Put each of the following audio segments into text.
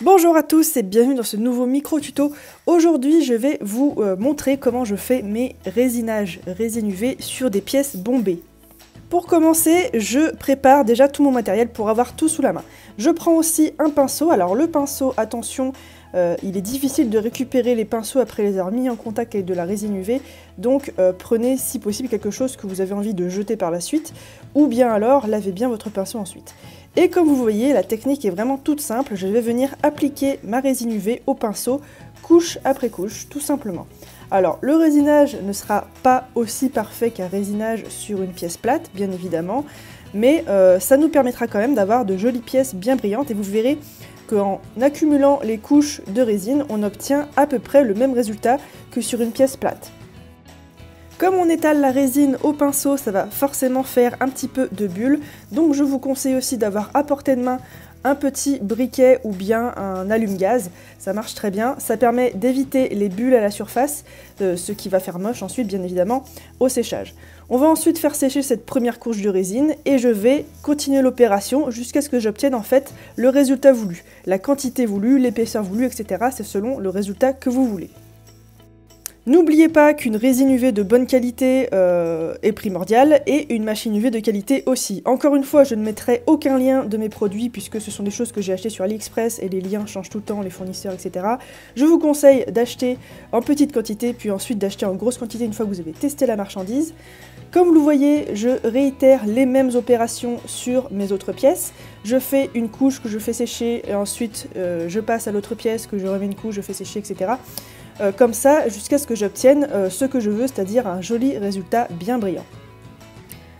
Bonjour à tous et bienvenue dans ce nouveau micro-tuto. Aujourd'hui, je vais vous montrer comment je fais mes résinages résine UV sur des pièces bombées. Pour commencer, je prépare déjà tout mon matériel pour avoir tout sous la main. Je prends aussi un pinceau. Alors le pinceau, attention, il est difficile de récupérer les pinceaux après les avoir mis en contact avec de la résine UV. Donc prenez si possible quelque chose que vous avez envie de jeter par la suite, ou bien alors lavez bien votre pinceau ensuite. Et comme vous voyez, la technique est vraiment toute simple. Je vais venir appliquer ma résine UV au pinceau, couche après couche, tout simplement. Alors, le résinage ne sera pas aussi parfait qu'un résinage sur une pièce plate, bien évidemment, mais ça nous permettra quand même d'avoir de jolies pièces bien brillantes, et vous verrez qu'en accumulant les couches de résine, on obtient à peu près le même résultat que sur une pièce plate. Comme on étale la résine au pinceau, ça va forcément faire un petit peu de bulles, donc je vous conseille aussi d'avoir à portée de main un petit briquet ou bien un allume-gaz, ça marche très bien, ça permet d'éviter les bulles à la surface, ce qui va faire moche ensuite bien évidemment au séchage. On va ensuite faire sécher cette première couche de résine et je vais continuer l'opération jusqu'à ce que j'obtienne en fait le résultat voulu. La quantité voulue, l'épaisseur voulue, etc. c'est selon le résultat que vous voulez. N'oubliez pas qu'une résine UV de bonne qualité est primordiale et une machine UV de qualité aussi. Encore une fois, je ne mettrai aucun lien de mes produits puisque ce sont des choses que j'ai achetées sur AliExpress et les liens changent tout le temps, les fournisseurs, etc. Je vous conseille d'acheter en petite quantité puis ensuite d'acheter en grosse quantité une fois que vous avez testé la marchandise. Comme vous le voyez, je réitère les mêmes opérations sur mes autres pièces. Je fais une couche que je fais sécher et ensuite je passe à l'autre pièce que je remets une couche, je fais sécher, etc. Comme ça, jusqu'à ce que j'obtienne ce que je veux, c'est-à-dire un joli résultat bien brillant.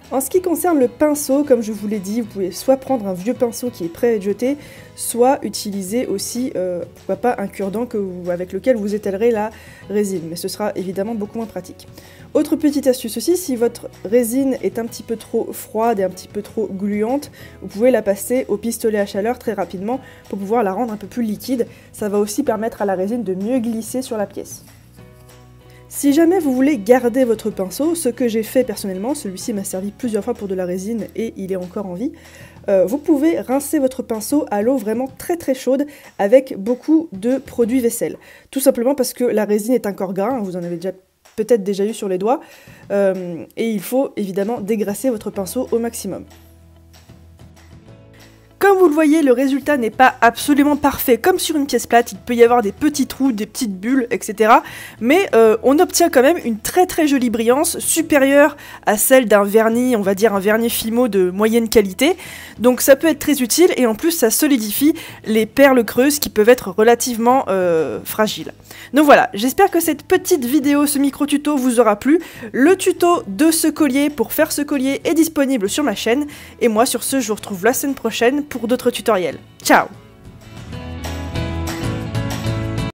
En ce qui concerne le pinceau, comme je vous l'ai dit, vous pouvez soit prendre un vieux pinceau qui est prêt à être jeté, soit utiliser aussi, pourquoi pas, un cure-dent avec lequel vous étalerez la résine, mais ce sera évidemment beaucoup moins pratique. Autre petite astuce aussi, si votre résine est un petit peu trop froide et un petit peu trop gluante, vous pouvez la passer au pistolet à chaleur très rapidement pour pouvoir la rendre un peu plus liquide. Ça va aussi permettre à la résine de mieux glisser sur la pièce. Si jamais vous voulez garder votre pinceau, ce que j'ai fait personnellement, celui-ci m'a servi plusieurs fois pour de la résine et il est encore en vie, vous pouvez rincer votre pinceau à l'eau vraiment très très chaude avec beaucoup de produits vaisselle. Tout simplement parce que la résine est un corps gras, vous en avez peut-être déjà eu sur les doigts, et il faut évidemment dégrasser votre pinceau au maximum. Comme vous le voyez, le résultat n'est pas absolument parfait. Comme sur une pièce plate, il peut y avoir des petits trous, des petites bulles, etc. Mais on obtient quand même une très très jolie brillance, supérieure à celle d'un vernis, on va dire un vernis Fimo de moyenne qualité. Donc ça peut être très utile et en plus ça solidifie les perles creuses qui peuvent être relativement fragiles. Donc voilà, j'espère que cette petite vidéo, ce micro-tuto vous aura plu. Le tuto de ce collier pour faire ce collier est disponible sur ma chaîne. Et moi sur ce, je vous retrouve la semaine prochaine pour d'autres tutoriels. Ciao!